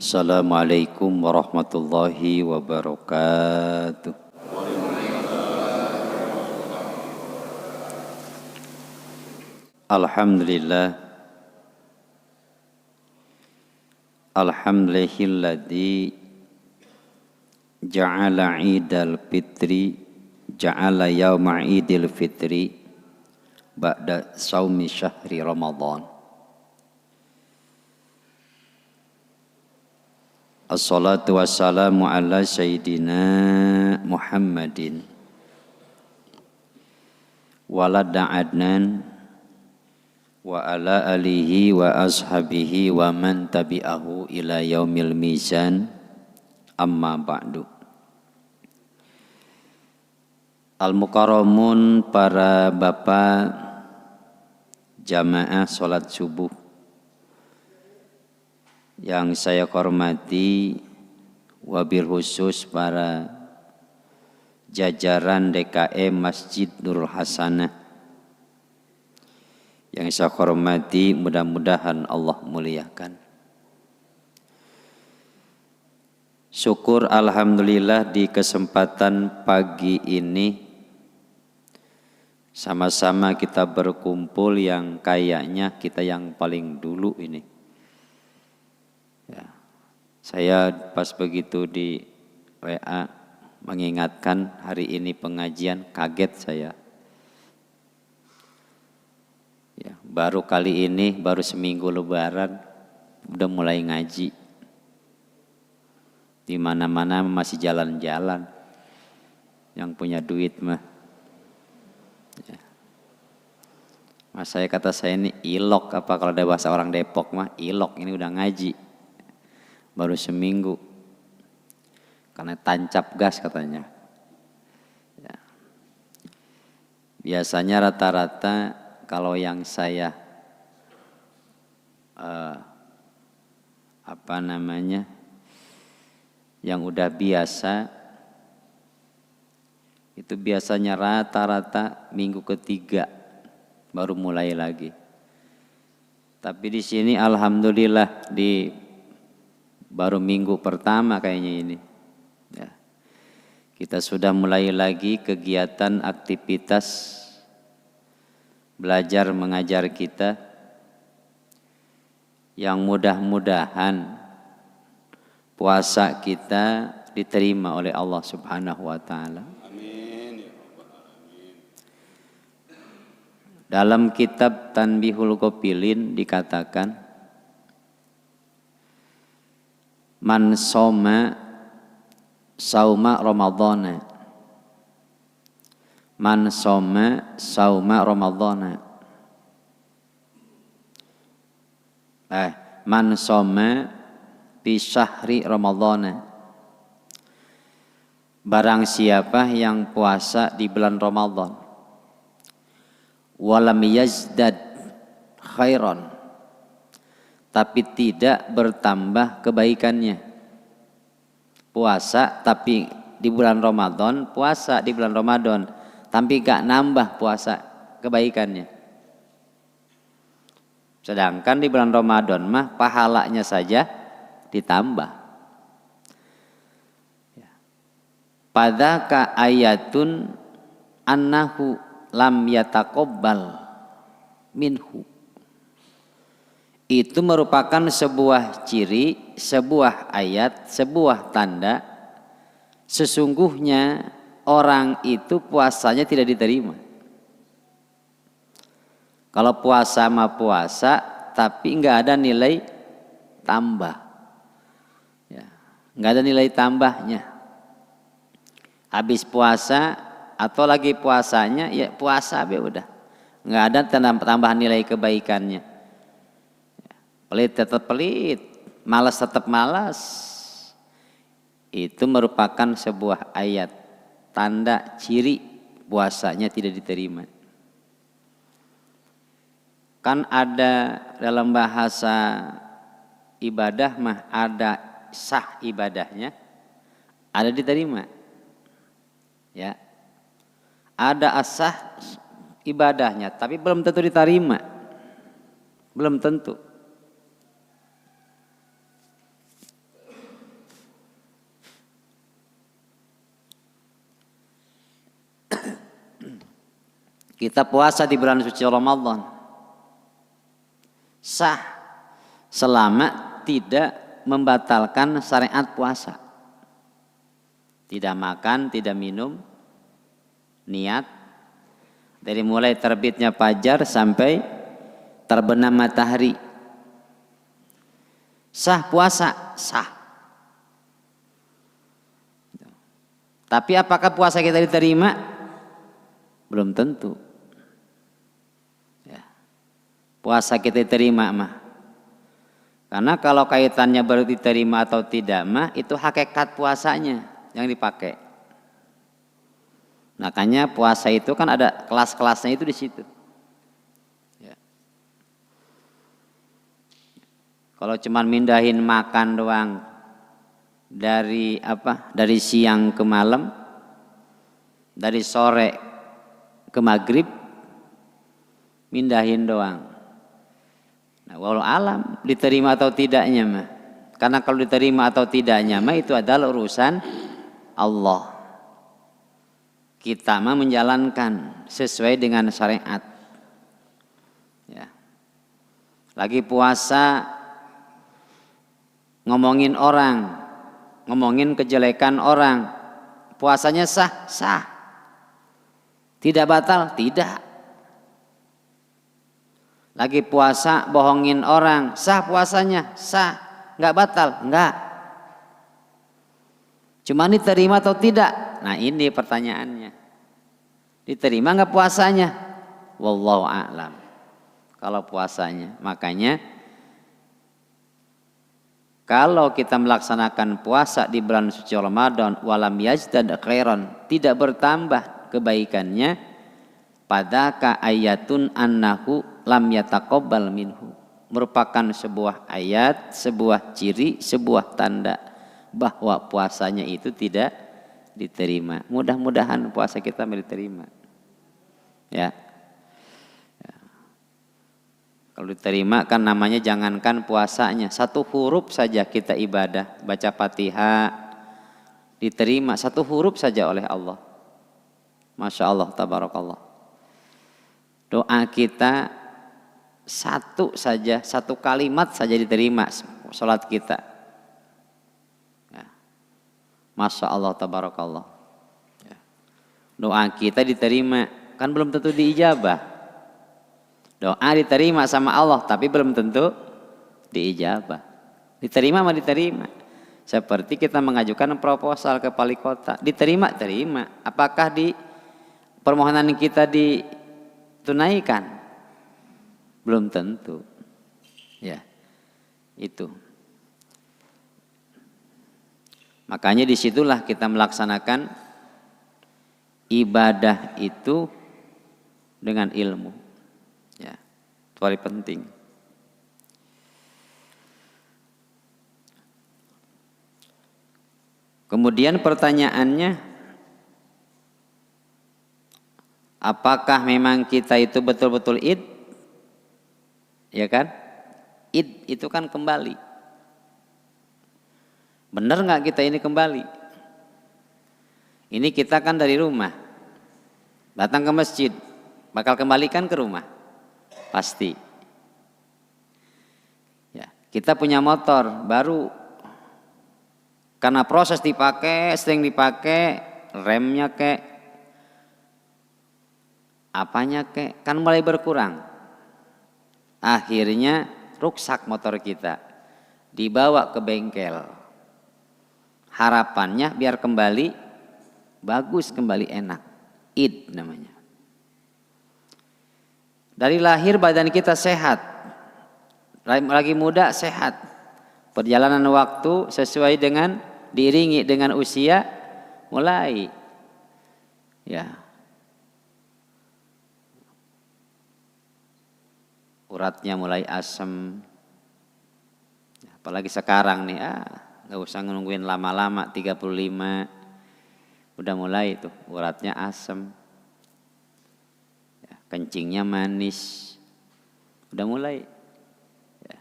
Assalamualaikum warahmatullahi wabarakatuh. Alhamdulillah. Alhamdulillahilladzi ja'ala idal fitri ja'ala yawma idil fitri ba'da saumi syahri Ramadan. Assalatu wassalamu ala sayyidina Muhammadin walada adnan wa ala alihi wa ashabihi wa man tabi'ahu ila yaumil mizan, amma ba'du. Al-Mukarramun, para bapak jamaah salat subuh yang saya hormati, wabil khusus para jajaran DKM Masjid Nurul Hasanah yang saya hormati, mudah-mudahan Allah muliakan. Syukur alhamdulillah di kesempatan pagi ini sama-sama kita berkumpul yang kayaknya kita yang paling dulu ini. Ya, saya pas begitu di WA mengingatkan hari ini pengajian, kaget saya. Ya, baru kali ini, baru seminggu Lebaran udah mulai ngaji. Di mana-mana masih jalan-jalan. Yang punya duit mah. Ya. Mas saya kata saya ini ilok apa kalau ada bahasa orang Depok mah ilok, ini udah ngaji. Baru seminggu, karena tancap gas katanya. Ya. Biasanya rata-rata kalau yang saya yang udah biasa itu biasanya rata-rata minggu ketiga baru mulai lagi. Tapi di sini alhamdulillah baru minggu pertama kayaknya ini. Ya. Kita sudah mulai lagi kegiatan aktivitas belajar mengajar kita yang mudah-mudahan puasa kita diterima oleh Allah Subhanahu wa taala. Amin. Dalam kitab Tanbihul Ghafilin dikatakan man soma sauma Ramadhana, man soma sauma Ramadhana, man soma fi syahri Ramadhana, barang siapa yang puasa di bulan Ramadan, walam yazdad khairan, tapi tidak bertambah kebaikannya. Puasa tapi di bulan Ramadan, puasa di bulan Ramadan, tapi gak nambah puasa kebaikannya. Sedangkan di bulan Ramadan mah pahalanya saja ditambah. Padaka ayatun annahu lam yataqabbal minhu. Itu merupakan sebuah ciri, sebuah ayat, sebuah tanda sesungguhnya orang itu puasanya tidak diterima. Kalau puasa mah puasa, tapi enggak ada nilai tambah. Ya, enggak ada nilai tambahnya. Habis puasa atau lagi puasanya, ya puasa be udah. Enggak ada tambahan nilai kebaikannya. Pelit tetap pelit, malas tetap malas. Itu merupakan sebuah ayat, tanda ciri puasanya tidak diterima. Kan ada dalam bahasa ibadah mah ada sah ibadahnya, ada diterima. Ya. Ada asah ibadahnya, tapi belum tentu diterima. Belum tentu. Kita puasa di bulan suci Ramadan sah selama tidak membatalkan syariat puasa. Tidak makan, tidak minum, niat dari mulai terbitnya fajar sampai terbenam matahari. Sah puasa, sah. Tapi apakah puasa kita diterima? Belum tentu. Ya. Puasa kita diterima mah. Karena kalau kaitannya baru diterima atau tidak mah, itu hakikat puasanya yang dipakai. Makanya puasa itu kan ada kelas-kelasnya itu di situ. Ya. Kalau cuman mindahin makan doang dari siang ke malam, dari sore ke maghrib, mindahin doang. Nah, walau alam diterima atau tidaknya mah. Karena kalau diterima atau tidaknya mah itu adalah urusan Allah. Kita mah menjalankan sesuai dengan syariat. Ya. Lagi puasa ngomongin orang, ngomongin kejelekan orang, puasanya sah, sah. Tidak batal, tidak. Lagi puasa bohongin orang, sah puasanya, sah. Enggak batal, enggak. Cuma diterima atau tidak? Nah ini pertanyaannya. Diterima enggak puasanya? Wallahu a'lam. Kalau puasanya, makanya kalau kita melaksanakan puasa di bulan suci Ramadan walam yazdad khairan, tidak bertambah kebaikannya, padaka ayatun annahu lam yataqabbal minhu, merupakan sebuah ayat, sebuah ciri, sebuah tanda bahwa puasanya itu tidak diterima. Mudah-mudahan puasa kita diterima. Ya. Kalau diterima kan namanya jangankan puasanya, satu huruf saja kita ibadah, baca Fatihah diterima satu huruf saja oleh Allah. Masya Allah, tabarakallah. Doa kita satu saja, satu kalimat saja diterima sholat kita. Ya. Masya Allah, tabarakallah. Ya. Doa kita diterima, kan belum tentu diijabah. Doa diterima sama Allah, tapi belum tentu diijabah. Diterima mah diterima. Seperti kita mengajukan proposal ke wali kota, diterima, terima. Apakah di permohonan kita ditunaikan? Belum tentu. Ya, itu. Makanya disitulah kita melaksanakan ibadah itu dengan ilmu. Ya, itu paling penting. Kemudian pertanyaannya, apakah memang kita itu betul-betul id? Ya kan? Id itu kan kembali. Benar nggak kita ini kembali? Ini kita kan dari rumah, datang ke masjid, bakal kembalikan ke rumah. Pasti. Ya, kita punya motor baru, karena proses dipakai, sering dipakai, remnya kek, apanya kek, kan mulai berkurang. Akhirnya rusak motor kita, dibawa ke bengkel. Harapannya biar kembali bagus, kembali enak. Id namanya. Dari lahir badan kita sehat, lagi muda sehat. Perjalanan waktu sesuai dengan diiringi dengan usia mulai, ya, uratnya mulai asam. Apalagi sekarang nih, nggak usah nungguin lama-lama, 35 udah mulai tuh uratnya asam. Kencingnya manis, udah mulai. Ya.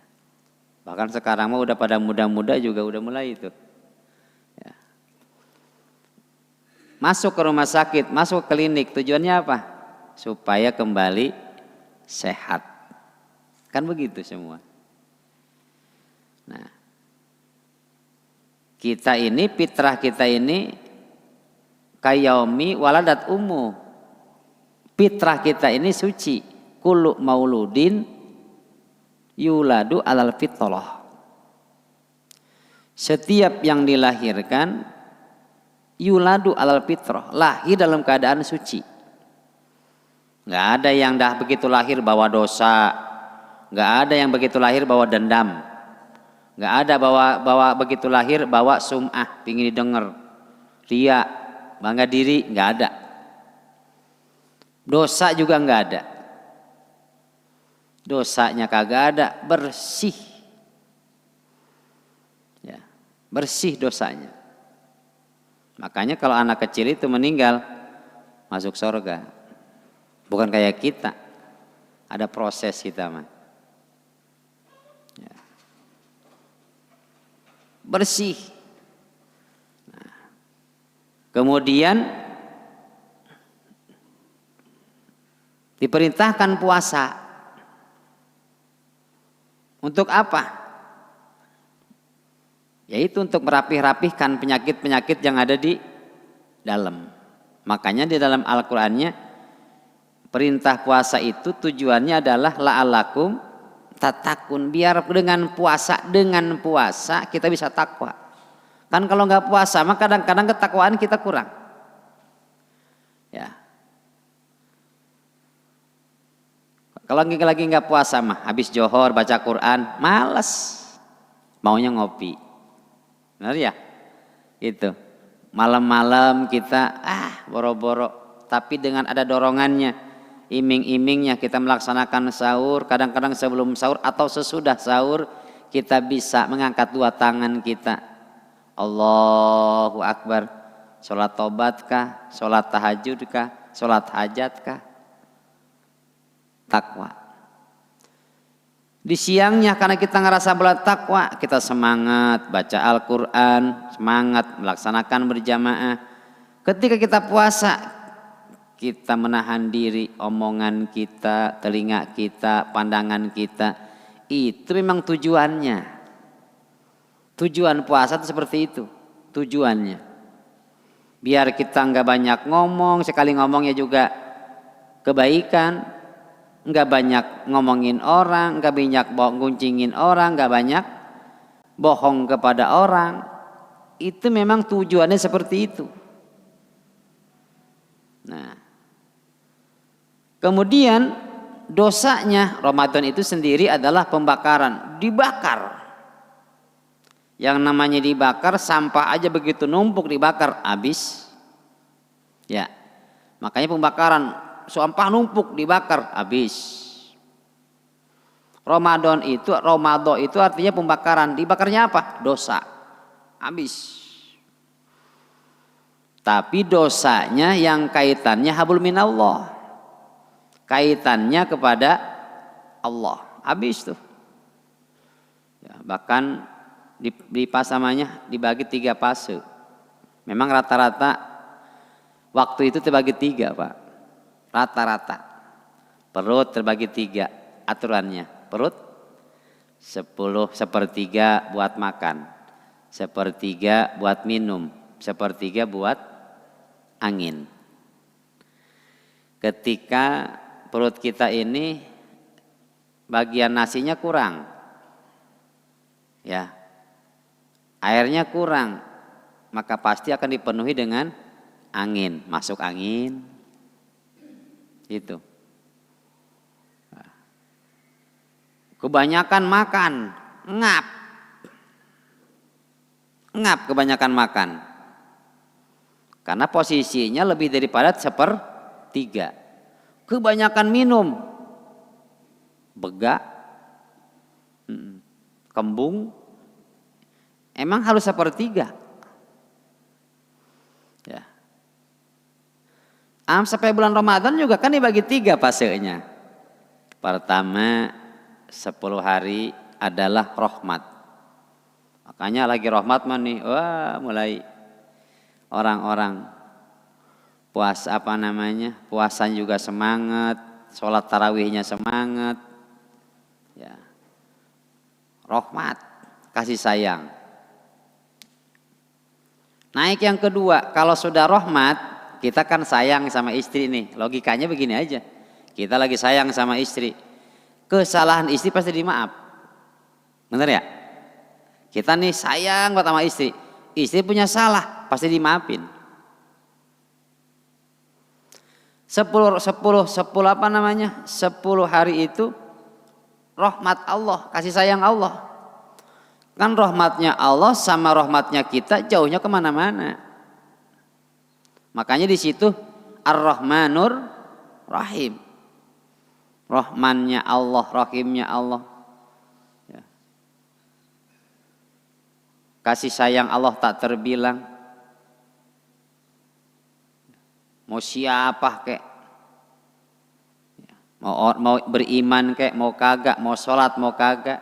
Bahkan sekarang mah udah pada muda-muda juga udah mulai itu. Ya. Masuk ke rumah sakit, masuk ke klinik, tujuannya apa? supaya kembali sehat. Kan begitu semua. Nah, kita ini, fitrah kita ini kayaumi waladat ummu. Fitrah kita ini suci. Kullu mauludin yuladu alal fitrah. Setiap yang dilahirkan yuladu alal fitrah, lahir dalam keadaan suci. Nggak ada yang dah begitu lahir bawa dosa, nggak ada yang begitu lahir bawa dendam, nggak ada bawa begitu lahir bawa sum'ah, pingin didengar, ria, bangga diri, nggak ada. Dosa juga nggak ada. Dosanya kagak ada, bersih. Ya, bersih dosanya. Makanya kalau anak kecil itu meninggal masuk surga. Bukan kayak kita. Ada proses kita mah. Ya. Bersih. Nah. Kemudian diperintahkan puasa. Untuk apa? Yaitu untuk merapih-rapihkan penyakit-penyakit yang ada di dalam. Makanya di dalam Al-Qur'annya perintah puasa itu tujuannya adalah la'alakum tatakun, biar dengan puasa kita bisa takwa. Kan kalau nggak puasa maka kadang-kadang ketakwaan kita kurang. Ya. Kalau lagi nggak puasa mah habis johor baca Quran malas, maunya ngopi, benar ya? Itu malam-malam kita boro-boro, tapi dengan ada dorongannya, iming-imingnya kita melaksanakan sahur. Kadang-kadang sebelum sahur atau sesudah sahur kita bisa mengangkat dua tangan kita, Allahu Akbar, sholat tobat kah, sholat tahajud kah, sholat hajat kah, takwa. Di siangnya karena kita ngerasa berat takwa, kita semangat baca Al-Quran, semangat melaksanakan berjamaah. Ketika kita puasa, kita menahan diri, omongan kita, telinga kita, pandangan kita. Itu memang tujuannya. Tujuan puasa itu seperti itu tujuannya. Biar kita nggak banyak ngomong, sekali ngomongnya juga kebaikan. Nggak banyak ngomongin orang, nggak banyak nguncingin orang, nggak banyak bohong kepada orang. Itu memang tujuannya seperti itu. Nah, kemudian dosanya Ramadan itu sendiri adalah pembakaran, dibakar. Yang namanya dibakar, sampah aja begitu numpuk dibakar habis. Ya, makanya pembakaran. Sampah numpuk dibakar habis. Ramadan itu artinya pembakaran. Dibakarnya apa? Dosa. Habis. Tapi dosanya yang kaitannya hablum minallah. Kaitannya kepada Allah. Habis tuh. Ya, bahkan di pasamannya dibagi 3 fase. Memang rata-rata waktu itu terbagi 3, Pak. Rata-rata perut terbagi 3 aturannya. Perut 1/10 buat makan, 1/3 buat minum, 1/3 buat angin. Ketika perut kita ini bagian nasinya kurang, ya, airnya kurang, maka pasti akan dipenuhi dengan angin, masuk angin. Itu. Kebanyakan makan, ngap kebanyakan makan. Karena posisinya lebih daripada 1/3. Kebanyakan minum, begak, kembung, emang harus 1/3. Ya. Sampai bulan Ramadan juga kan dibagi 3 fasenya. Pertama 10 hari adalah rahmat. Makanya lagi rahmat mah nih, wah mulai orang-orang puasa juga semangat, sholat tarawihnya semangat, ya. Rahmat, kasih sayang. Naik yang kedua, kalau sudah rahmat, kita kan sayang sama istri nih. Logikanya begini aja, kita lagi sayang sama istri, kesalahan istri pasti dimaaf, bener ya? Kita nih sayang buat sama istri, istri punya salah pasti dimaafin. 10 hari itu rahmat Allah, kasih sayang Allah. Kan rahmatnya Allah sama rahmatnya kita jauhnya kemana-mana. Makanya di situ Ar-Rahmanur Rahim. Rahmannya Allah, Rahimnya Allah. Ya. Kasih sayang Allah tak terbilang. Mau siapa kek, mau beriman kek, mau kagak, mau sholat mau kagak,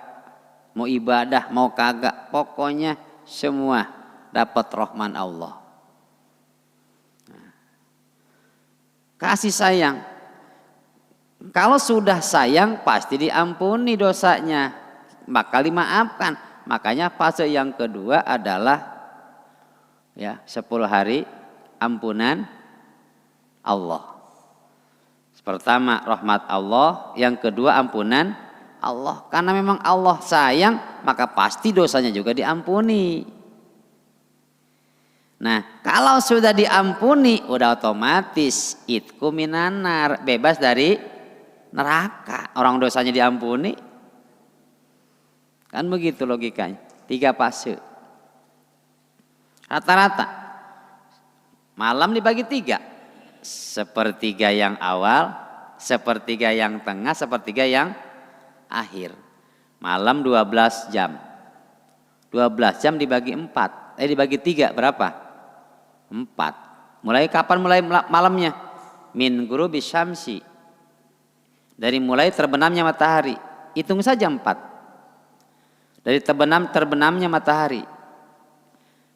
mau ibadah mau kagak, pokoknya semua dapat rahman Allah. Kasih sayang, kalau sudah sayang pasti diampuni dosanya, bakal dimaafkan. Makanya fase yang kedua adalah 10 hari ampunan Allah. Pertama rahmat Allah, yang kedua ampunan Allah. Karena memang Allah sayang, maka pasti dosanya juga diampuni. Nah, kalau sudah diampuni, udah otomatis itku minanar, bebas dari neraka. Orang dosanya diampuni, kan begitu logikanya. 3 fase. Rata-rata malam dibagi 3. Sepertiga yang awal, sepertiga yang tengah, sepertiga yang akhir. Malam 12 jam. 12 jam dibagi 4. Dibagi 3 berapa? 4. Mulai kapan mulai malamnya? Min ghurubi syamsi. Dari mulai terbenamnya matahari. Hitung saja 4. Dari terbenamnya matahari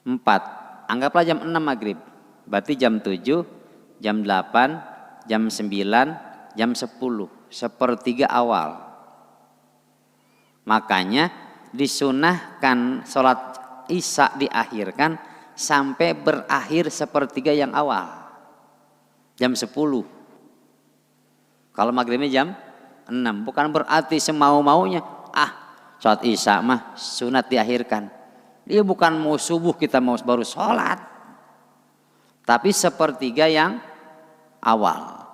4. Anggaplah jam 6 maghrib. Berarti jam 7, jam 8, jam 9, jam 10. Sepertiga awal. Makanya disunahkan sholat isya diakhirkan sampai berakhir sepertiga yang awal. Jam 10. Kalau maghribnya jam 6. Bukan berarti semau-maunya. Sholat isya mah sunat diakhirkan. Dia bukan mau subuh kita mau baru sholat. Tapi sepertiga yang awal.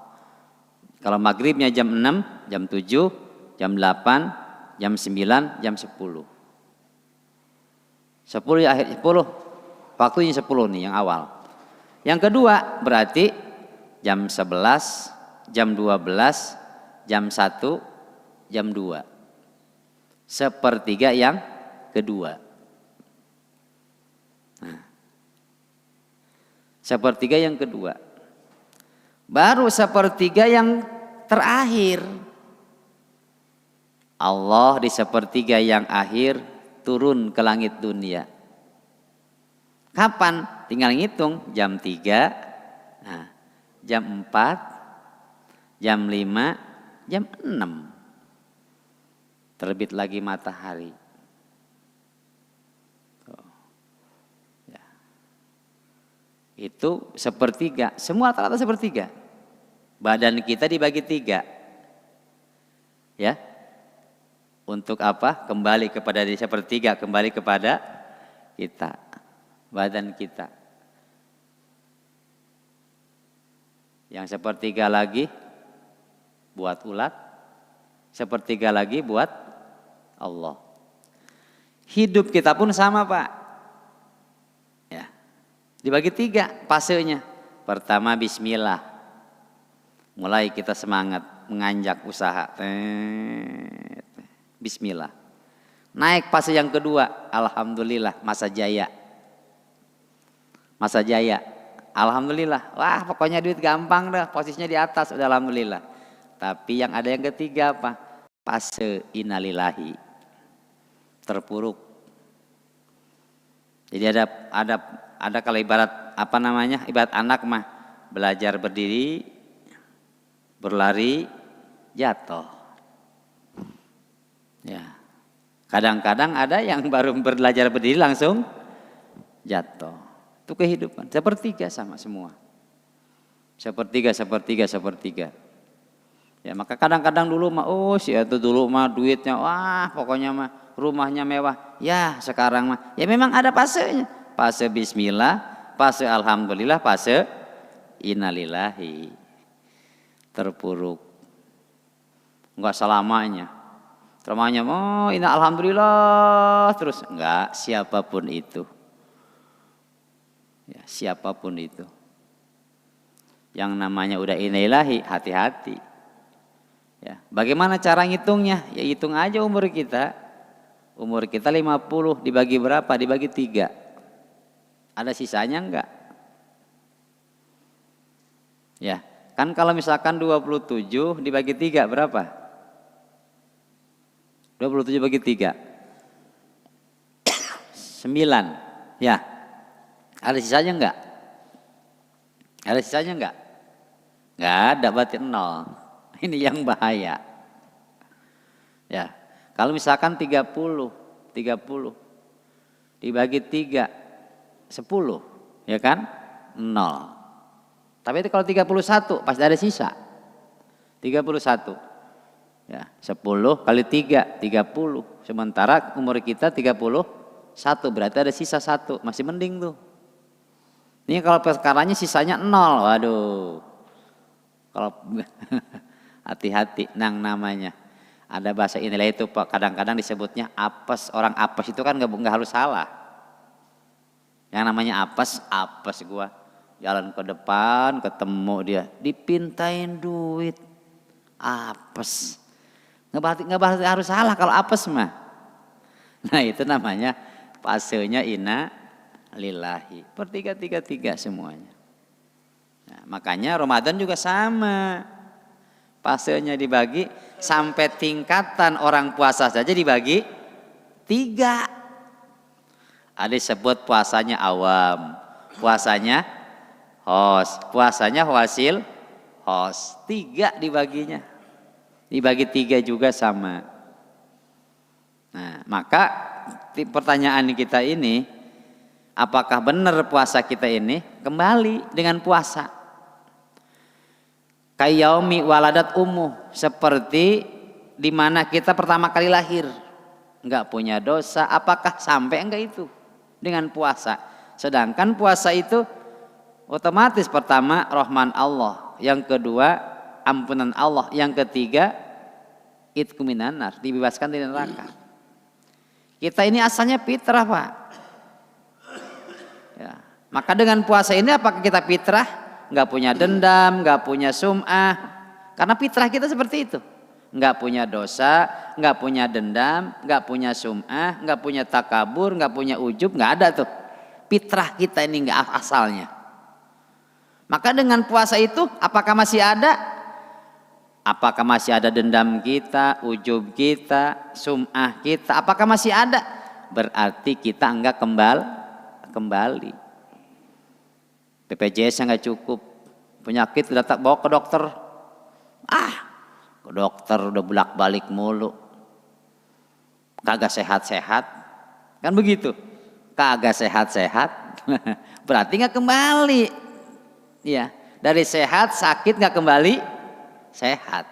Kalau maghribnya jam 6, jam 7, jam 8, jam 9, jam 10. 10 ya akhir 10. Waktunya 10 nih yang awal. Yang kedua berarti jam 11, jam 12, jam 1, jam 2. Sepertiga yang kedua. Nah, sepertiga yang kedua. Baru sepertiga yang terakhir. Allah di sepertiga yang akhir turun ke langit dunia. Kapan? Tinggal ngitung jam 3, jam 4, jam 5, jam 6. Terbit lagi matahari. Itu sepertiga, semua rata-rata sepertiga. Badan kita dibagi 3. Ya. Untuk apa? Kembali kepada di sepertiga, kembali kepada kita. Badan kita. Yang sepertiga lagi buat ulat, sepertiga lagi buat Allah. Hidup kita pun sama, Pak. Ya. Dibagi 3 fasenya. Pertama bismillah. Mulai kita semangat menganjak usaha. Bismillah. Naik fase yang kedua, alhamdulillah, masa jaya. Masa jaya. Alhamdulillah. Wah, pokoknya duit gampang dah, posisinya di atas, udah alhamdulillah. Tapi yang ada yang ketiga apa? Fase innalillahi. Terpuruk. Jadi ada kalau ibarat ibarat anak mah belajar berdiri, berlari, jatuh. Ya. Kadang-kadang ada yang baru belajar berdiri langsung jatuh. Itu kehidupan. Sepertiga sama semua. Sepertiga. Ya, maka kadang-kadang dulu mah si itu dulu mah duitnya wah pokoknya mah rumahnya mewah. Ya, sekarang mah ya memang ada fasenya. Fase bismillah, fase alhamdulillah, fase innalillahi. Terpuruk. Enggak selamanya. Selamanya inna alhamdulillah terus enggak, siapapun itu. Ya, siapapun itu. Yang namanya udah innalillahi, hati-hati. Ya, bagaimana cara ngitungnya? Ya hitung aja umur kita. Umur kita 50 dibagi berapa? Dibagi 3. Ada sisanya enggak? Ya, kan kalau misalkan 27 dibagi 3 berapa? 27 bagi 3. 9. Ya. Ada sisanya enggak? Ada sisanya enggak? Enggak ada, berarti 0. Ini yang bahaya. Ya, kalau misalkan 30 dibagi 3 10, ya kan? 0. Tapi itu kalau 31 pasti ada sisa. 31. Ya, 10 kali 3 30. Sementara umur kita 31, berarti ada sisa 1, masih mending tuh. Ini kalau perkaranya sisanya 0, waduh. Kalau hati-hati, namanya ada bahasa inilah itu Pak, kadang-kadang disebutnya apes. Orang apes itu kan nggak harus salah. Yang namanya apes gua jalan ke depan ketemu dia dipintain duit, apes. Nggak harus salah kalau apes mah. Nah itu namanya fasenya inna lillahi. Tiga semuanya. Nah, makanya Ramadan juga sama. Fasenya dibagi sampai tingkatan orang puasa saja dibagi 3. Ada disebut puasanya awam, puasanya hos, puasanya wasil hos. 3 dibaginya. Dibagi 3 juga sama. Nah, maka pertanyaan kita ini, apakah benar puasa kita ini kembali dengan puasa? Kayaumi waladat umuh, seperti di mana kita pertama kali lahir, enggak punya dosa, apakah sampai enggak itu dengan puasa? Sedangkan puasa itu otomatis pertama rahman Allah, yang kedua ampunan Allah, yang ketiga itqu minan nar, dibebaskan dari neraka. Kita ini asalnya fitrah Pak. Ya, maka dengan puasa ini apakah kita fitrah? Nggak punya dendam, nggak punya sum'ah, karena fitrah kita seperti itu. Nggak punya dosa, nggak punya dendam, nggak punya sum'ah, nggak punya takabur, nggak punya ujub, nggak ada tuh. Fitrah kita ini nggak asalnya. Maka dengan puasa itu, apakah masih ada? Apakah masih ada dendam kita, ujub kita, sum'ah kita? Apakah masih ada? Berarti kita enggak kembali. BPJS-nya nggak cukup, penyakit udah tak bawa ke dokter, ke dokter udah bolak-balik mulu, kagak sehat-sehat, kan begitu, kagak sehat-sehat, berarti nggak kembali, ya dari sehat sakit nggak kembali sehat,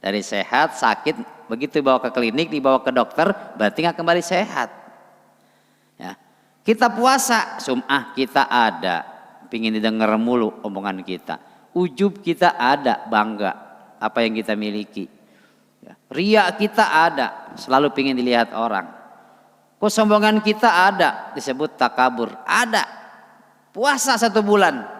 dari sehat sakit begitu dibawa ke klinik dibawa ke dokter berarti nggak kembali sehat, ya kita puasa sum'ah kita ada. Pingin didengar mulu omongan kita, ujub kita ada, bangga apa yang kita miliki, ya. Ria kita ada, selalu pingin dilihat orang. Kesombongan kita ada, disebut takabur, ada. Puasa 1 bulan,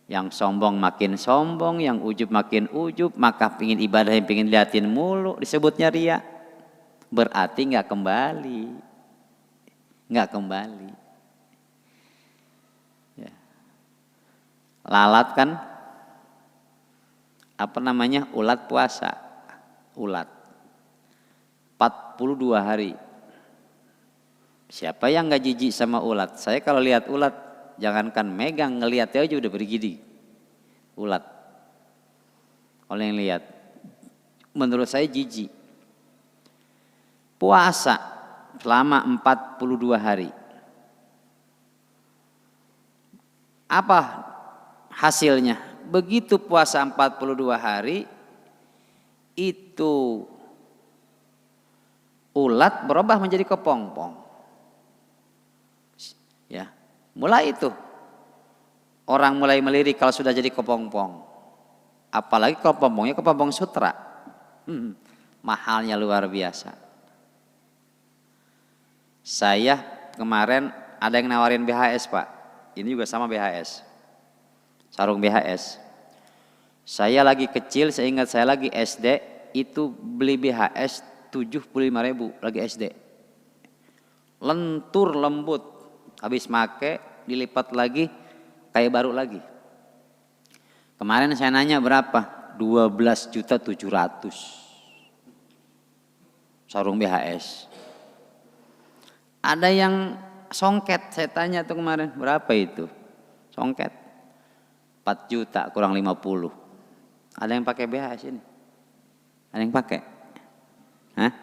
yang sombong makin sombong, yang ujub makin ujub, maka pingin ibadah yang pingin liatin mulu, disebutnya ria. Berarti nggak kembali. Lalat kan ulat puasa, ulat 42 hari. Siapa yang nggak jijik sama ulat? Saya kalau lihat ulat jangankan megang, ngelihatnya aja udah bergidi ulat. Oleh yang lihat, menurut saya jijik. Puasa selama 42 hari. Apa hasilnya? Begitu puasa 42 hari, itu ulat berubah menjadi kepompong. Ya, mulai itu orang mulai melirik kalau sudah jadi kepompong. Apalagi kepompongnya kepompong sutra. Mahalnya luar biasa. Saya kemarin ada yang nawarin BHS, Pak. Ini juga sama BHS. Sarung BHS. Saya lagi kecil, saya ingat saya lagi SD, itu beli BHS 75.000 lagi SD. Lentur lembut. Habis make dilipat lagi kayak baru lagi. Kemarin saya nanya berapa? 12.700.000 sarung BHS. Ada yang songket, saya tanya tuh kemarin berapa itu songket? 4 juta kurang 50. Ada yang pakai BHS ini? Ada yang pakai? Hah?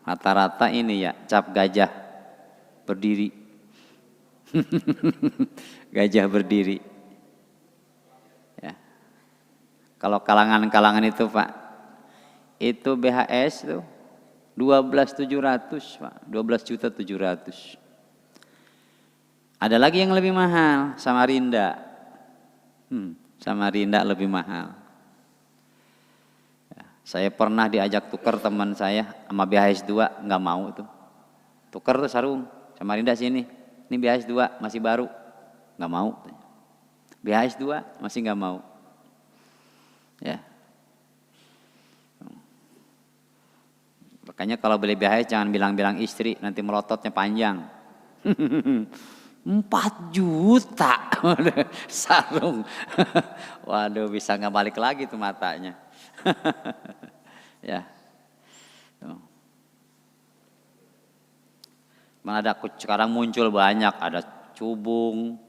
Rata-rata ini ya cap gajah berdiri. Gajah berdiri. Ya. Kalau kalangan-kalangan itu Pak, itu BHS tuh 12.700 Pak, 12.700.000. Ada lagi yang lebih mahal, Samarinda. Samarinda lebih mahal. Ya, saya pernah diajak tukar teman saya sama BHS 2, nggak mau tuh. Tukar tuh sarung. Samarinda sini, ini BHS 2 masih baru, nggak mau. BHS 2 masih nggak mau. Ya. Makanya kalau beli BHS jangan bilang-bilang istri, nanti melototnya panjang. 4 juta sarung. Waduh, bisa nggak balik lagi tuh matanya. Ya. Mana ada sekarang muncul banyak, ada cubung,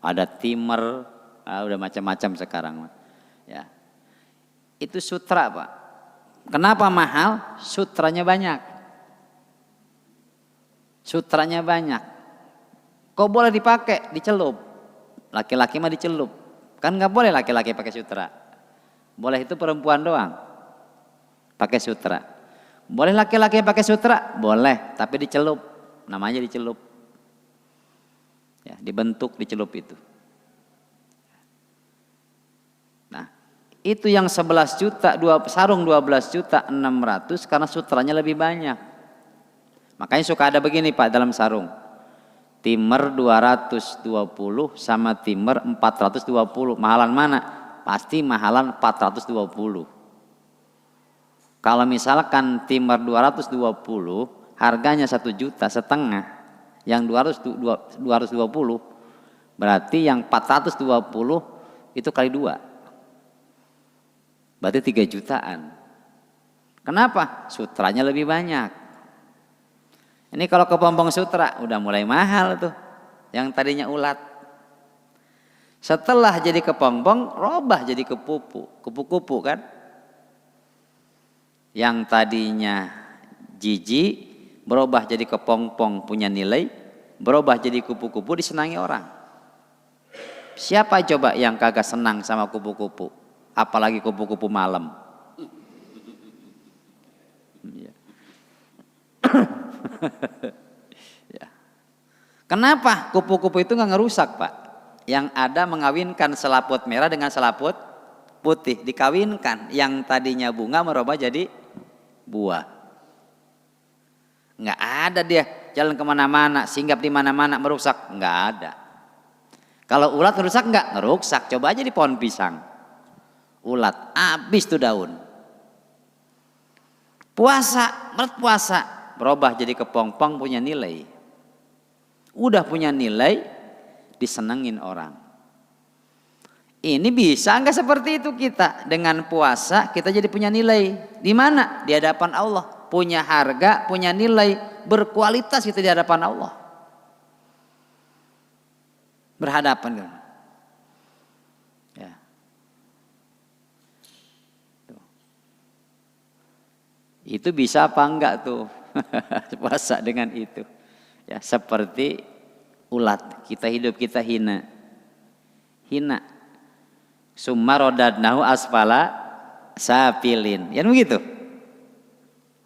ada timer, udah macam-macam sekarang. Ya, itu sutra Pak. Kenapa mahal? Sutranya banyak. Sutranya banyak. Kok boleh dipakai? Dicelup. Laki-laki mah dicelup. Kan nggak boleh laki-laki pakai sutra. Boleh itu perempuan doang. Pakai sutra. Boleh laki-laki pakai sutra? Boleh, tapi dicelup. Namanya dicelup. Ya, dibentuk dicelup itu. Nah, itu yang 11 juta, sarung 12.600.000 karena sutranya lebih banyak. Makanya suka ada begini Pak dalam sarung. Timer 220 sama timer 420. Mahalan mana? Pasti mahalan 420. Kalau misalkan timer 220 harganya 1,5 juta, yang 220 berarti yang 420 itu kali 2, berarti 3 jutaan. Kenapa? Sutranya lebih banyak. Ini kalau kepompong sutra udah mulai mahal tuh, yang tadinya ulat. Setelah jadi kepompong, robah jadi kupu-kupu kan? Yang tadinya jijik berubah jadi kepompong punya nilai, berubah jadi kupu-kupu disenangi orang. Siapa coba yang kagak senang sama kupu-kupu? Apalagi kupu-kupu malam. Ya. Kenapa kupu-kupu itu nggak ngerusak Pak? Yang ada mengawinkan selaput merah dengan selaput putih, dikawinkan. Yang tadinya bunga merubah jadi buah. Nggak ada dia jalan kemana-mana, singgap di mana-mana merusak, nggak ada. Kalau ulat merusak nggak? Ngerusak. Coba aja di pohon pisang, ulat habis tuh daun. Puasa berubah jadi kepompong punya nilai. Udah punya nilai, disenengin orang. Ini bisa nggak seperti itu kita? Dengan puasa kita jadi punya nilai. Di mana? Di hadapan Allah. Punya harga, punya nilai, berkualitas kita di hadapan Allah. berhadapan gitu. Ya. Tuh. Itu bisa apa enggak tuh puasa dengan itu? Ya, seperti ulat, hidup kita hina. Summa rodadnahu asfala safilin. Ya begitu.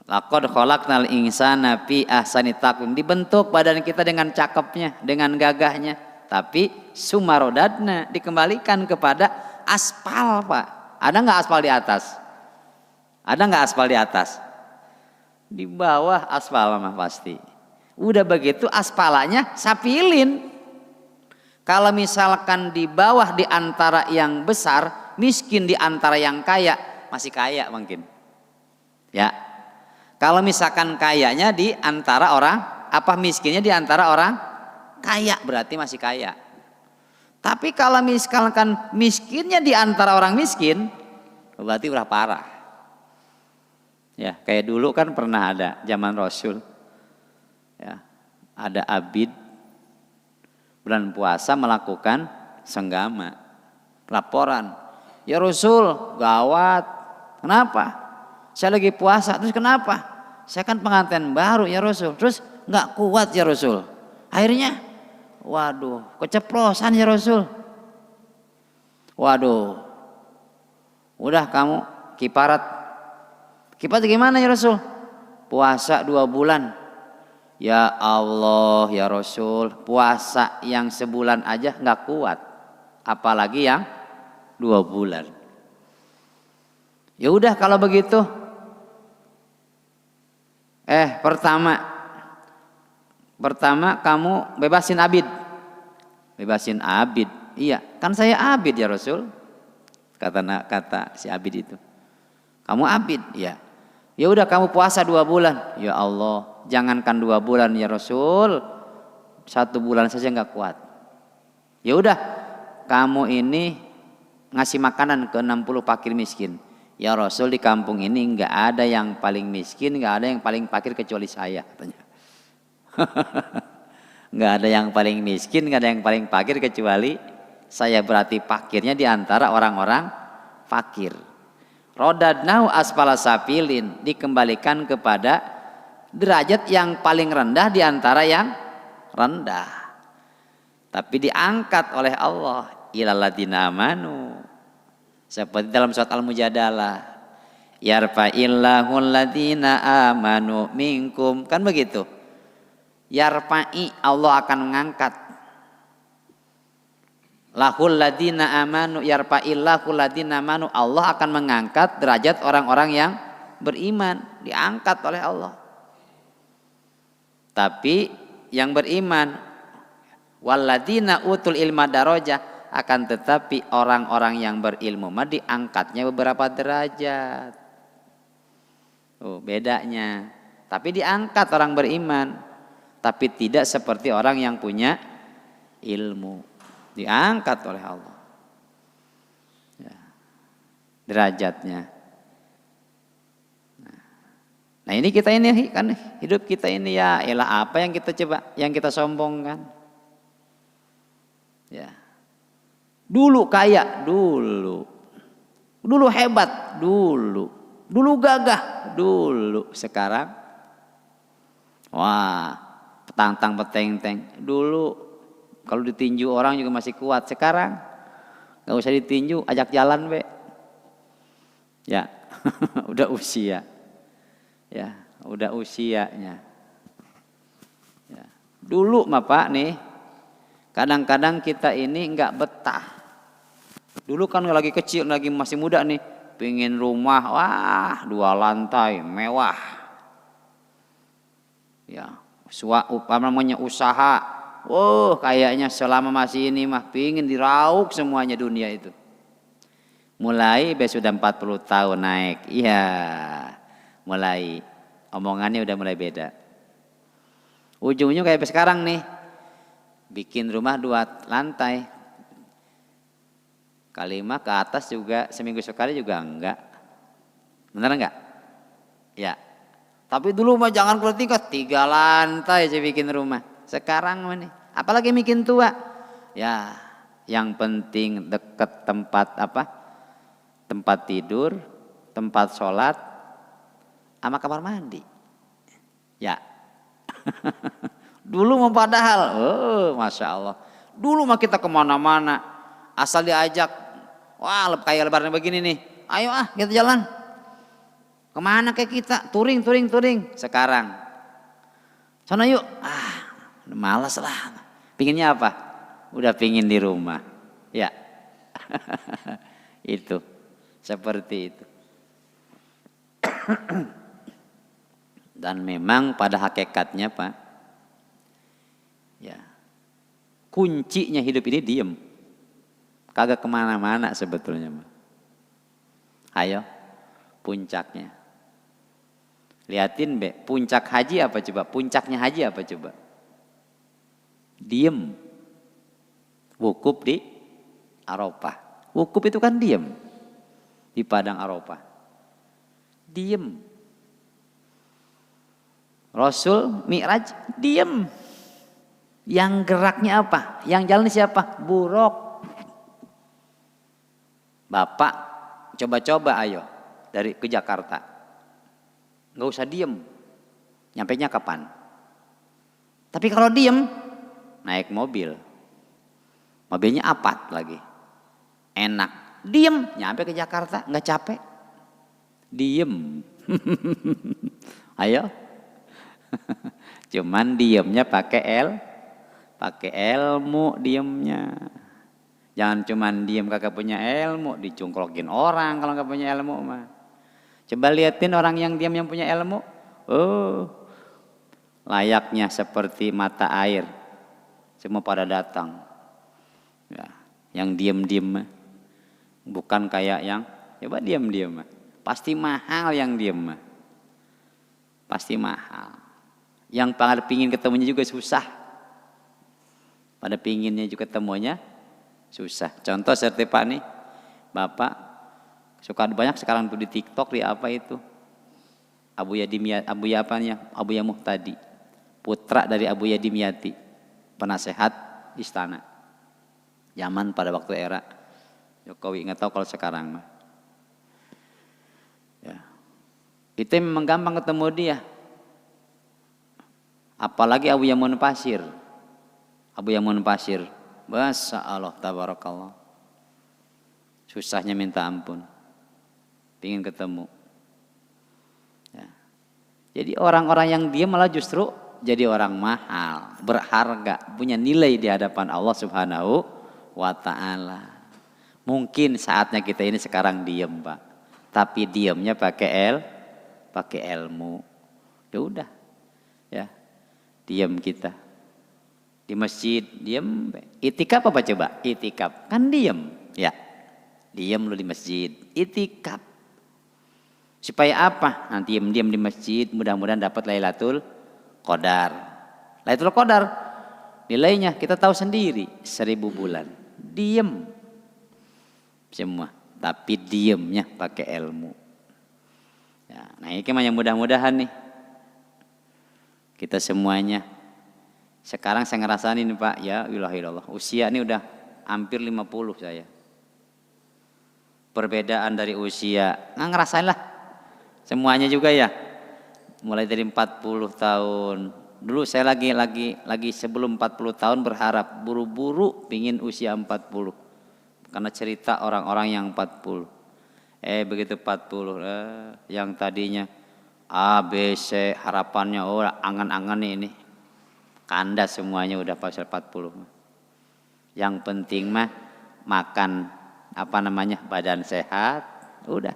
Laqad khalaqnal insana fi ahsani taqwim. Dibentuk badan kita dengan cakepnya, dengan gagahnya. Tapi summa rodadna dikembalikan kepada aspal, Pak. Ada nggak aspal di atas? Ada nggak aspal di atas? Di bawah aspal mah pasti. Udah begitu aspalanya sapilin. Kalau misalkan di bawah di antara yang besar, miskin di antara yang kaya, masih kaya mungkin. Ya. Kalau misalkan kayanya di antara orang, apa miskinnya di antara orang kaya, berarti masih kaya. Tapi kalau misalkan miskinnya di antara orang miskin, berarti udah parah. Ya, kayak dulu kan pernah ada zaman Rasul. Ya, ada abid bulan puasa melakukan senggama. Laporan, ya Rasul, gawat. Kenapa? Saya lagi puasa. Terus kenapa? Saya kan pengantin baru ya Rasul. Terus nggak kuat ya Rasul. Akhirnya, waduh, keceplosan ya Rasul. Waduh, udah kamu kiparat. Kiparat gimana ya Rasul? Puasa 2 bulan. Ya Allah ya Rasul, puasa yang sebulan aja nggak kuat, apalagi yang 2 bulan. Ya udah kalau begitu, pertama kamu bebasin abid. Iya, kan saya abid ya Rasul. Kata si abid itu, kamu abid, ya. Ya udah kamu puasa 2 bulan. Ya Allah, jangankan 2 bulan ya Rasul, 1 bulan saja nggak kuat. Ya udah, kamu ini ngasih makanan ke 60 fakir miskin. Ya Rasul, di kampung ini nggak ada yang paling miskin, nggak ada yang paling fakir kecuali saya, katanya. Nggak ada yang paling miskin, nggak ada yang paling fakir kecuali saya, berarti fakirnya di antara orang-orang fakir. Rodadnahu asfala safilin, dikembalikan kepada derajat yang paling rendah di antara yang rendah. Tapi diangkat oleh Allah ilal ladzina amanu. Seperti dalam surat Al-Mujadalah, yarfa'illahu alladzina amanu minkum, kan begitu. Yarfa'i, Allah akan mengangkat. Lahul ladina amanu yarfa'illahu ladina amanu, Allah akan mengangkat derajat orang-orang yang beriman, diangkat oleh Allah. Tapi yang beriman, waladina utul ilma darajah, akan tetapi orang-orang yang berilmu mah diangkatnya beberapa derajat. Oh, bedanya. Tapi diangkat orang beriman, tapi tidak seperti orang yang punya ilmu. Diangkat oleh Allah, ya, derajatnya. Nah ini kita ini kan hidup kita ini ya, elah apa yang kita coba, yang kita sombongkan. Ya, dulu kaya, dulu hebat, dulu gagah, dulu. Sekarang, wah, petantang petenteng, dulu. Kalau ditinju orang juga masih kuat. Sekarang nggak usah ditinju, ajak jalan be. Ya, udah usia. Ya, udah usianya. Ya. Dulu mah Pak nih, kadang-kadang kita ini nggak betah. Dulu kan lagi kecil, lagi masih muda nih, pengen rumah, wah 2 lantai, mewah. Ya, namanya usaha. Oh, kayaknya selama masih ini mah pingin dirauk semuanya dunia itu. Mulai sudah 40 tahun naik. Iya. Mulai omongannya udah mulai beda. Ujungnya kayak sekarang nih. Bikin rumah 2 lantai. Kali mah ke atas juga seminggu sekali juga enggak. Bener enggak? Ya. Tapi dulu mah jangan keluar tingkat, 3 lantai saya bikin rumah. Sekarang nih, apalagi bikin tua, Ya, yang penting dekat tempat apa? Tempat tidur, tempat sholat, sama kamar mandi. Ya. Dulu mah padahal, masya Allah. Dulu mah kita kemana-mana, asal diajak, wah kayak lebaran begini nih, ayo kita jalan. Kemana kayak kita? Touring. Sekarang, sana yuk. Malas lah. Pinginnya apa? Udah pingin di rumah. Ya, itu seperti itu. Dan memang pada hakikatnya Pak, ya kuncinya hidup ini diem, kagak kemana-mana sebetulnya. Ayo, puncaknya. Liatin puncak haji apa coba? Puncaknya haji apa coba? Diem. Wukuf di Arafah. Wukuf itu kan diem di padang Arafah. Diem. Rasul Mi'raj diem. Yang geraknya apa? Yang jalan siapa? Buruk. Bapak coba-coba ayo dari ke Jakarta. Nggak usah diem. Nyampenya kapan? Tapi kalau diem, naik mobil. Mobilnya apat lagi. Enak. Diem, nyampe ke Jakarta, nggak capek. Diem. Ayo. Cuman diemnya pakai ilmu diemnya. Jangan cuman diem kagak punya ilmu, dicungkrokin orang kalau nggak punya ilmu mah. Coba liatin orang yang diam yang punya ilmu. Layaknya seperti mata air. Semua pada datang. Ya, yang diem-diem bukan kayak yang coba diem-diem. Pasti mahal yang diem. Pasti mahal. Yang pada pingin ketemunya juga susah. Pada pinginnya juga ketemunya susah. Contoh seperti Pak nih, Bapak suka banyak sekarang tuh di TikTok, di apa itu Abu Ya Muhtadi, putra dari Abu Ya Dimyati, penasehat istana zaman pada waktu era Jokowi. Nggak tahu kalau sekarang mah ya. Itu memang gampang ketemu dia, apalagi Abu Yamun Pasir. Masya Allah tabarakallah, susahnya minta ampun, pingin ketemu ya. Jadi orang-orang yang diam malah justru jadi orang mahal, berharga, punya nilai di hadapan Allah Subhanahu wa ta'ala. Mungkin saatnya kita ini sekarang diam Pak, tapi diamnya pakai ilmu. Ya udah ya, diam kita di masjid, diam. Itikaf apa coba? Itikaf kan diam ya, diam lu di masjid, itikaf. Supaya apa? Nanti diam di masjid, mudah-mudahan dapat Lailatul Qadar. Lailatul Qadar nilainya kita tahu sendiri, 1000 bulan. Diam semua, tapi diamnya pakai ilmu. Ya, nah ini yang mudah-mudahan nih kita semuanya. Sekarang saya ngerasain ini Pak, ya ilahi-ilallah, usia ini udah hampir 50 saya. Perbedaan dari usia, ngerasain lah semuanya juga ya. Mulai dari 40 tahun. Dulu saya lagi sebelum 40 tahun berharap buru-buru pingin usia 40. Karena cerita orang-orang yang 40. Begitu 40, yang tadinya A, B, C harapannya angan-angan ini. Kandas semuanya udah pasal 40. Yang penting mah makan badan sehat, udah.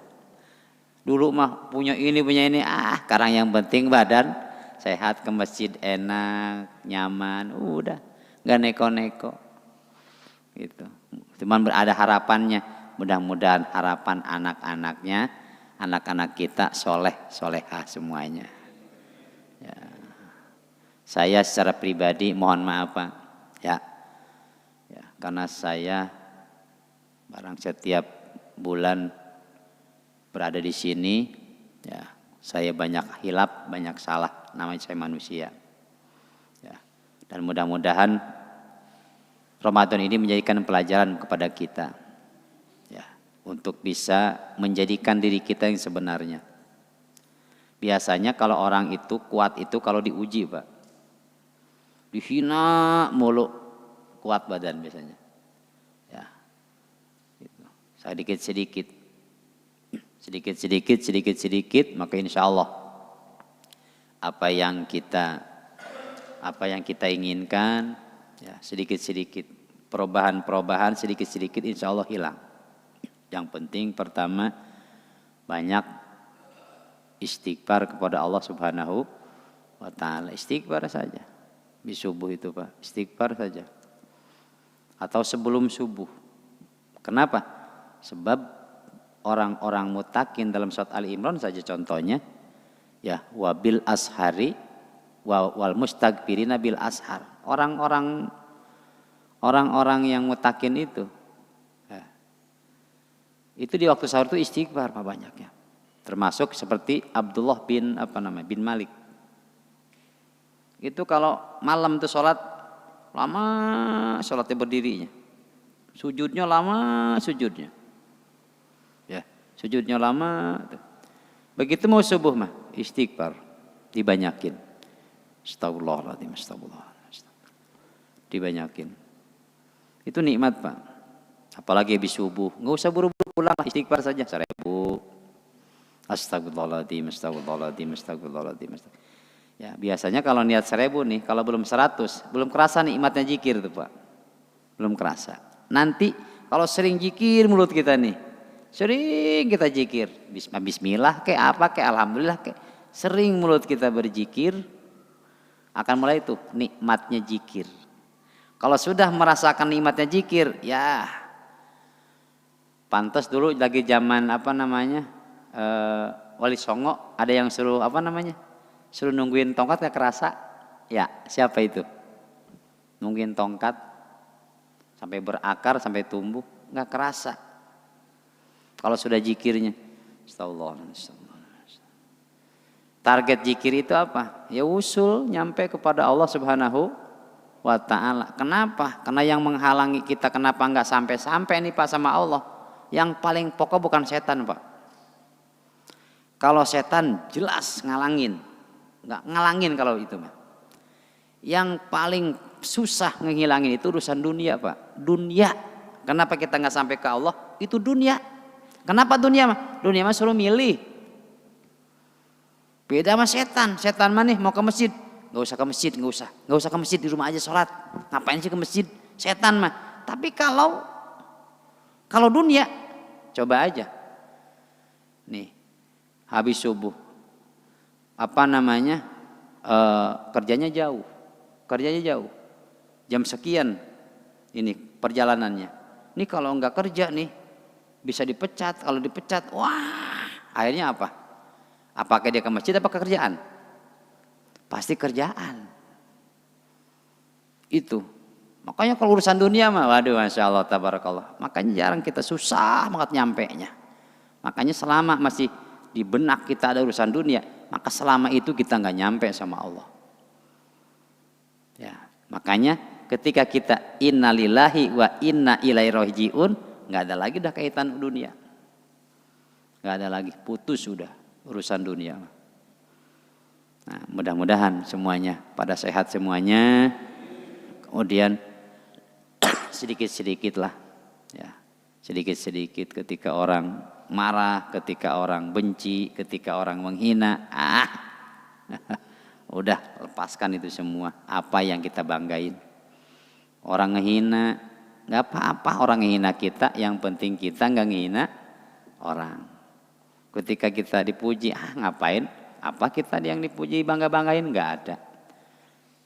Dulu mah punya ini, sekarang yang penting badan sehat, ke masjid enak, nyaman, udah, nggak neko-neko, gitu. Cuman ada harapannya, mudah-mudahan harapan anak-anak kita solehah semuanya. Ya. Saya secara pribadi mohon maaf Pak, ya, karena saya barang setiap bulan berada di sini, ya, saya banyak hilap, banyak salah, namanya saya manusia. Ya. Dan mudah-mudahan Ramadan ini menjadikan pelajaran kepada kita, ya, untuk bisa menjadikan diri kita yang sebenarnya. Biasanya kalau orang itu kuat itu kalau diuji, Pak, dihina mulu, kuat badan biasanya, ya, gitu. Sedikit, maka insya Allah apa yang kita inginkan, ya, sedikit perubahan sedikit insya Allah hilang. Yang penting pertama banyak istighfar kepada Allah Subhanahu wa ta'ala. Istighfar saja di subuh itu, Pak, istighfar saja, atau sebelum subuh. Kenapa? Sebab orang-orang mutakin dalam surat Ali Imran saja contohnya, ya, wabil ashari wal mustaghfirina bil ashar. Orang-orang yang mutakin itu, ya, itu di waktu sahur itu istighfar Pak banyaknya. Termasuk seperti Abdullah bin Malik. Itu kalau malam tuh sholat lama, sholatnya berdirinya, sujudnya lama, ya, sujudnya lama. Begitu mau subuh mah istighfar dibanyakin, astagfirullahaladzim, dibanyakin. Itu nikmat, Pak. Apalagi habis subuh, nggak usah buru-buru pulang, istighfar saja 1000. Astagfirullahaladzim. Ya, biasanya kalau niat 1000 nih, kalau belum 100, belum kerasa nikmatnya zikir tuh, Pak. Belum kerasa. Nanti kalau sering zikir mulut kita nih, sering kita zikir, bismillah kayak apa kayak alhamdulillah kayak, sering mulut kita berzikir, akan mulai tuh nikmatnya zikir. Kalau sudah merasakan nikmatnya zikir, ya pantas dulu lagi zaman Wali Songo, ada yang suruh suruh nungguin tongkat gak kerasa. Ya, siapa itu? Nungguin tongkat sampai berakar, sampai tumbuh, gak kerasa. Kalau sudah zikirnya, astagfirullahaladzim. Target zikir itu apa? Ya usul nyampe kepada Allah Subhanahu wa ta'ala. Kenapa? Karena yang menghalangi kita kenapa gak sampai-sampai nih Pak sama Allah, yang paling pokok bukan setan, Pak. Kalau setan jelas ngalangin, nggak ngalangin kalau itu mah. Yang paling susah ngehilangin itu urusan dunia, Pak. Dunia. Kenapa kita nggak sampai ke Allah? Itu dunia. Kenapa dunia mah? Dunia mah suruh milih. Beda sama setan. Setan mah nih mau ke masjid, nggak usah ke masjid, nggak usah ke masjid, di rumah aja sholat. Ngapain sih ke masjid? Setan mah. Tapi kalau dunia, coba aja. Nih. Habis subuh, kerjanya jauh, jam sekian ini perjalanannya. Ini kalau enggak kerja nih bisa dipecat. Kalau dipecat, wah, akhirnya apa? Apakah dia ke masjid apa ke kerjaan? Pasti kerjaan. Itu. Makanya kalau urusan dunia mah, waduh, masya Allah, tabarakallah. Makanya jarang kita, susah banget nyampenya. Makanya selama masih di benak kita ada urusan dunia, maka selama itu kita nggak nyampe sama Allah. Ya, makanya ketika kita innalillahi wa inna ilaihi rajiun, nggak ada lagi dah kaitan dunia, nggak ada lagi, putus sudah urusan dunia. Nah, mudah-mudahan semuanya pada sehat semuanya. Kemudian sedikit-sedikit lah, ya, sedikit-sedikit ketika orang marah, ketika orang benci, ketika orang menghina, udah lepaskan itu semua. Apa yang kita banggain? Orang ngehina, nggak apa-apa. Orang ngehina kita, yang penting kita nggak ngehina orang. Ketika kita dipuji, ngapain? Apa kita yang dipuji bangga-banggain? Nggak ada.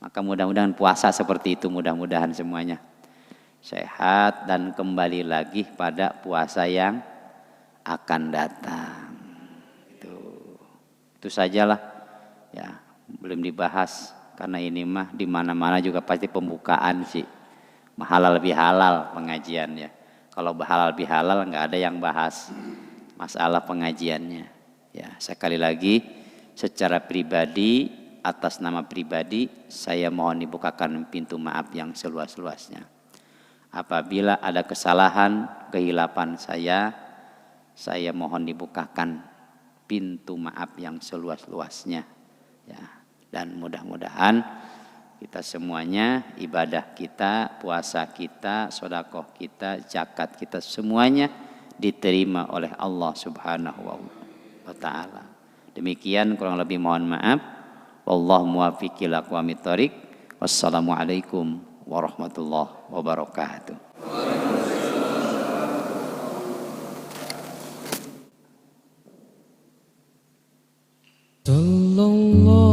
Maka mudah-mudahan puasa seperti itu, mudah-mudahan semuanya sehat dan kembali lagi pada puasa yang akan datang. Itu sajalah, ya, belum dibahas karena ini mah di mana-mana juga pasti pembukaan sih, halal bihalal pengajian ya. Kalau halal bihalal nggak ada yang bahas masalah pengajiannya. Ya, sekali lagi secara pribadi, atas nama pribadi saya mohon dibukakan pintu maaf yang seluas-luasnya. Apabila ada kesalahan, kehilapan saya mohon dibukakan pintu maaf yang seluas-luasnya. Ya, dan mudah-mudahan kita semuanya, ibadah kita, puasa kita, sedekah kita, zakat kita, semuanya diterima oleh Allah Subhanahu wa ta'ala. Demikian, kurang lebih mohon maaf. Wallahu muwaffiq ila aqwamit thoriq. Wassalamualaikum warahmatullahi wabarakatuh. Sallallahu